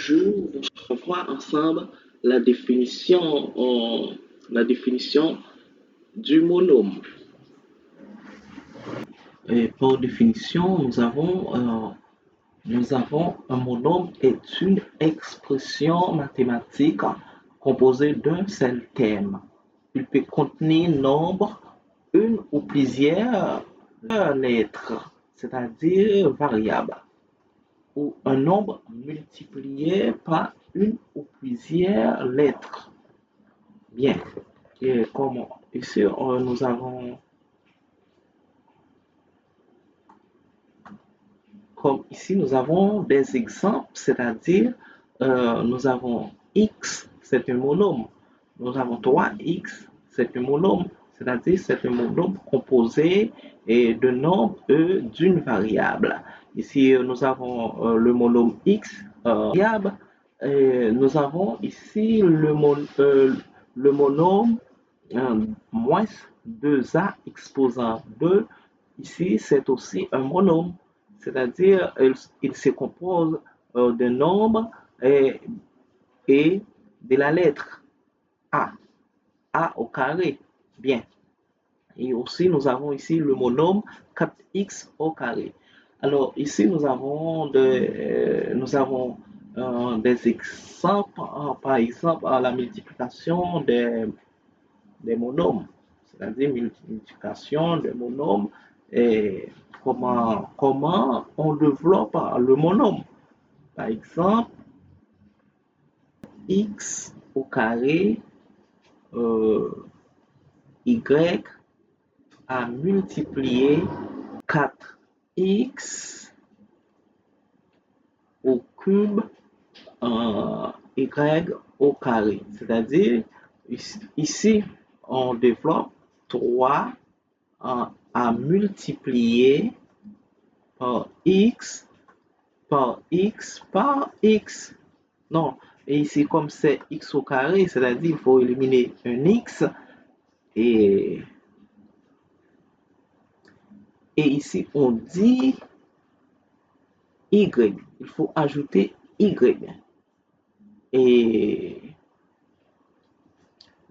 Bonjour, on va voir ensemble la définition du monome. Et par définition, nous avons un monome est une expression mathématique composée d'un seul terme. Il peut contenir nombre, une ou plusieurs lettres, c'est-à-dire variables, ou un nombre multiplié par une ou plusieurs lettres. Bien. Et comme ici, nous avons des exemples, c'est-à-dire nous avons x, c'est un monome. Nous avons 3x, c'est un monome, c'est-à-dire c'est un monome composé de nombres d'une variable. Ici, nous avons le monome x, variable. Nous avons ici le monome moins 2a exposant 2. Ici, c'est aussi un monome, c'est-à-dire il se compose d'un nombre et de la lettre a, a au carré. Bien. Et aussi, nous avons ici le monome 4x au carré. Alors, ici, nous avons des exemples, par exemple, la multiplication des monômes, c'est-à-dire multiplication des monômes et comment on développe le monôme. Par exemple, x au carré y a multiplié 4x au cube y au carré. C'est-à-dire, ici, on développe 3 à multiplier par x, par x, par x. Non, et ici, comme c'est x au carré, c'est-à-dire il faut éliminer un x. Et ici, on dit y. Il faut ajouter y. Et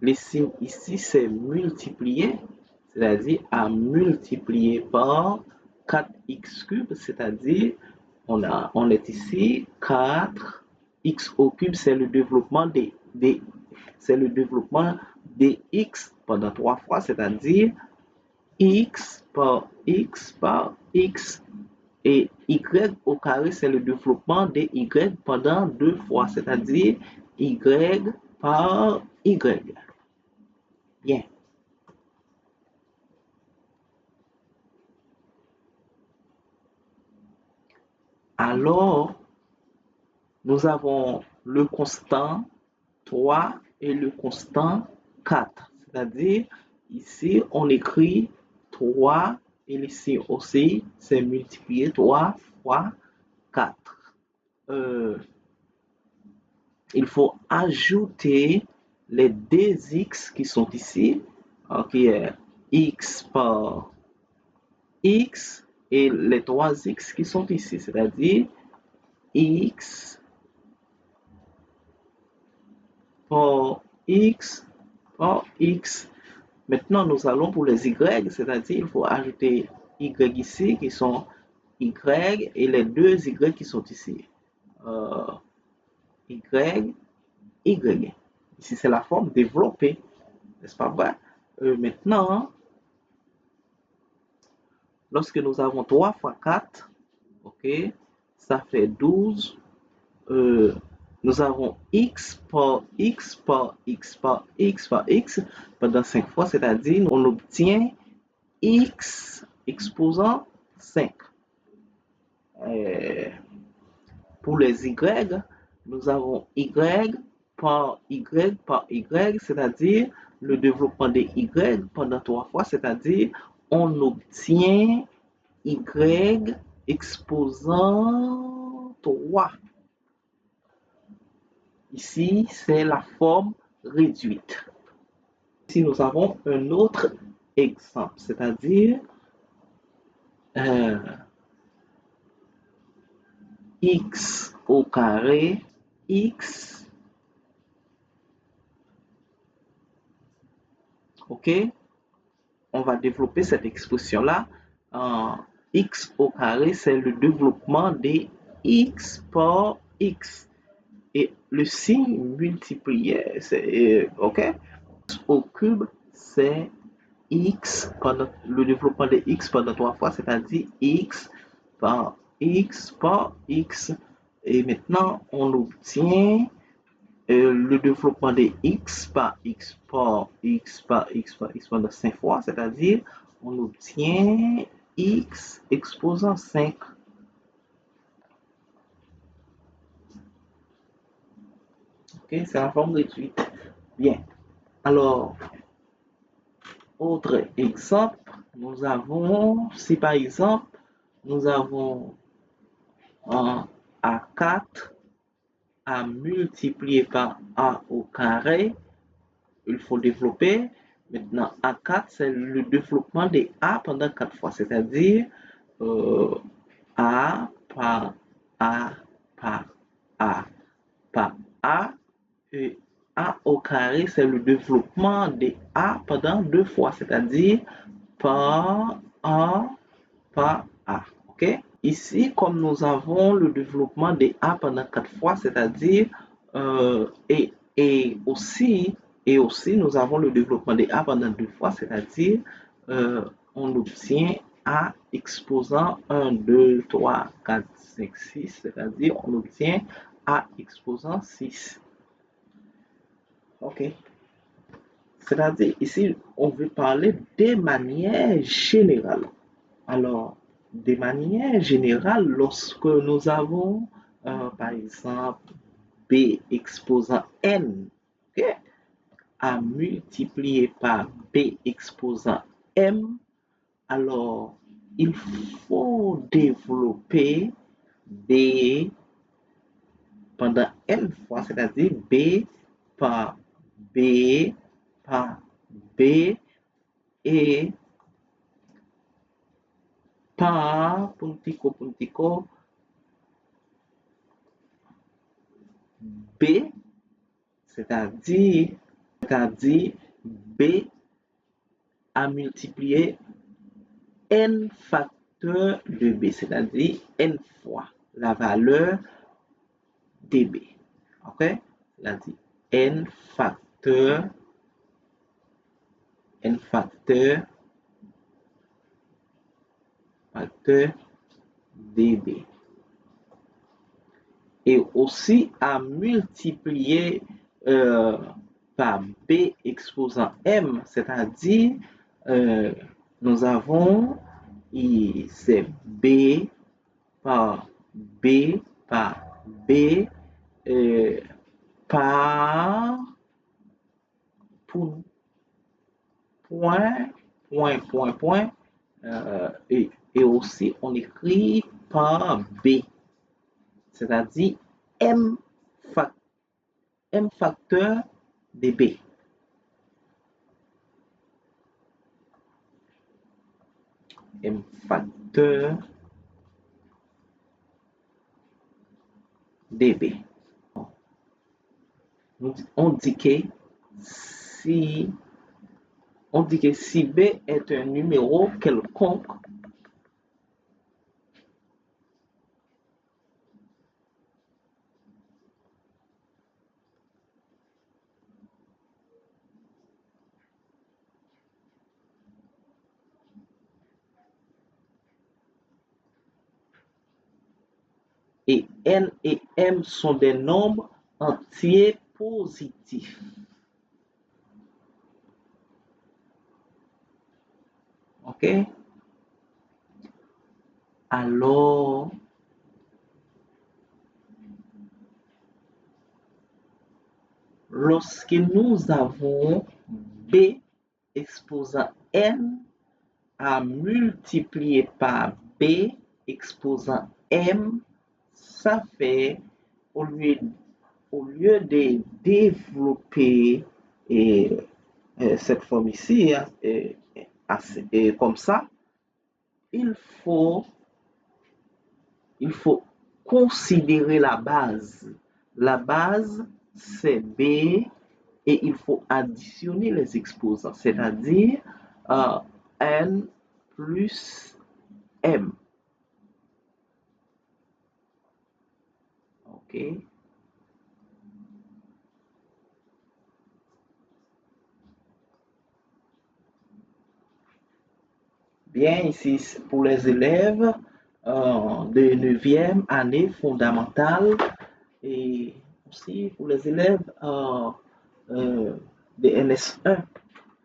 le signe ici, c'est multiplier, c'est-à-dire à multiplier par 4x cube, c'est-à-dire on est ici 4x au cube, c'est le développement c'est le développement de x pendant 3 fois, c'est-à-dire x par x par x. Et y au carré, c'est le développement de y pendant 2 fois, c'est-à-dire y par y. Bien. Alors, nous avons le constant 3 et le constant 4. C'est-à-dire, ici, on écrit 3 et ici aussi, c'est multiplié 3 fois 4. Il faut ajouter les deux x qui sont ici, qui est x par x et les 3x qui sont ici, c'est-à-dire x par x par x. Maintenant, nous allons pour les y, c'est-à-dire il faut ajouter y ici qui sont y et les deux y qui sont ici. Y, y. Ici, c'est la forme développée, n'est-ce pas vrai? Maintenant, lorsque nous avons 3 fois 4, ok, ça fait 12. Nous avons x par x par x par x par x pendant 5 fois, c'est-à-dire on obtient x exposant 5. Pour les y, nous avons y par y par y, c'est-à-dire le développement de y pendant 3 fois, c'est-à-dire on obtient y exposant 3. Ici, c'est la forme réduite. Ici, nous avons un autre exemple, c'est-à-dire x au carré x, ok, on va développer cette expression-là. X au carré, c'est le développement des x par x. Et le signe multiplié, c'est, ok, x au cube, c'est x pendant le développement de x pendant 3 fois, c'est-à-dire x par x par x. Et maintenant, on obtient le développement de x par x par x par x par x pendant 5 fois, c'est-à-dire on obtient x exposant 5. Ok, c'est la forme réduite. Bien. Alors, autre exemple, nous avons, si par exemple, nous avons un A4 à multiplier par A au carré, il faut développer. Maintenant, A4, c'est le développement des A pendant 4 fois, c'est-à-dire A par A par A par A. Et A au carré, c'est le développement des A pendant 2 fois, c'est-à-dire par A par A. OK? Ici, comme nous avons le développement des A pendant 4 fois, c'est-à-dire, et aussi, nous avons le développement des A pendant 2 fois, c'est-à-dire, on obtient A exposant 1, 2, 3, 4, 5, 6, c'est-à-dire, on obtient A exposant 6. OK? C'est-à-dire, ici, on veut parler des manières générales. Alors, de manière générale, lorsque nous avons, par exemple, B exposant N, ok, à multiplier par B exposant M, alors il faut développer B pendant N fois, c'est-à-dire B par B par B et par puntico B, c'est-à-dire B à multiplier n facteur de B, c'est-à-dire n fois la valeur dB. OK? C'est-à-dire n facteur dB. Et aussi à multiplier par B exposant M, c'est-à-dire nous avons c'est B par B par B par point, point, et aussi on écrit par B, c'est-à-dire M, M facteur de B. M facteur dB. On dit que si B est un numéro quelconque, et N et M sont des nombres entiers positifs. OK? Alors, lorsque nous avons B exposant N à multiplier par B exposant M, ça fait, au lieu de développer cette forme ici, comme ça, il faut considérer la base. La base, c'est B et il faut additionner les exposants, c'est-à-dire N plus M. OK? Bien, ici, pour les élèves de 9e année fondamentale et aussi pour les élèves euh, de NS1.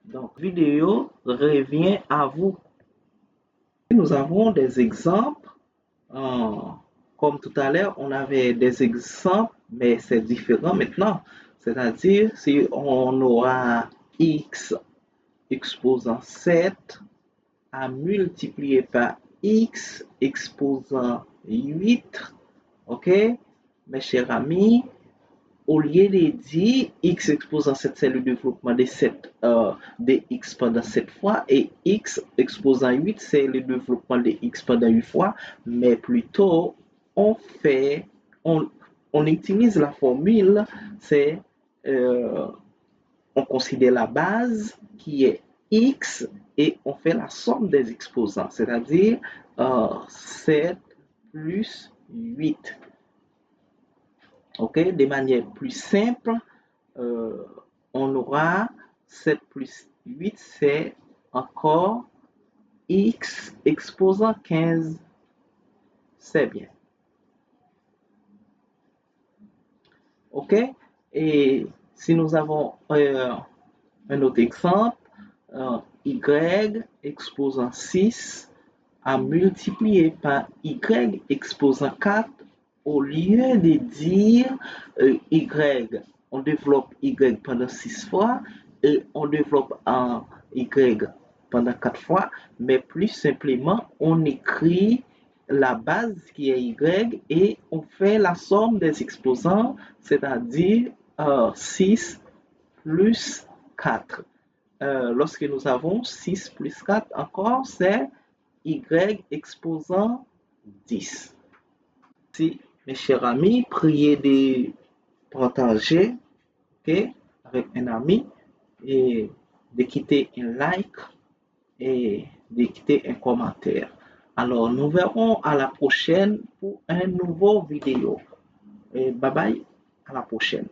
Donc, vidéo revient à vous. Nous avons des exemples. euh, Comme tout à l'heure, on avait des exemples, mais c'est différent maintenant. C'est-à-dire, si on aura x exposant 7 à multiplier par x exposant 8, ok, mes chers amis, au lieu de dire x exposant 7, c'est le développement de 7 de x pendant 7 fois, et x exposant 8, c'est le développement de x pendant 8 fois, mais plutôt, on fait, on, on utilise la formule, c'est, euh, on considère la base qui est x et on fait la somme des exposants, c'est-à-dire 7 plus 8. Ok, de manière plus simple, euh, on aura 7 plus 8, c'est encore x exposant 15. C'est bien. Ok, et si nous avons un autre exemple, y exposant 6 à multiplier par y exposant 4, au lieu de dire y, on développe y pendant 6 fois et on développe un y pendant 4 fois, mais plus simplement, on écrit la base qui est y et on fait la somme des exposants, c'est-à-dire 6 plus 4. Lorsque nous avons 6 plus 4 encore, c'est y exposant 10. Si, mes chers amis, priez de partager, ok, avec un ami et de quitter un like et de quitter un commentaire. Alors, nous verrons à la prochaine pour un nouveau vidéo. Et bye bye, à la prochaine.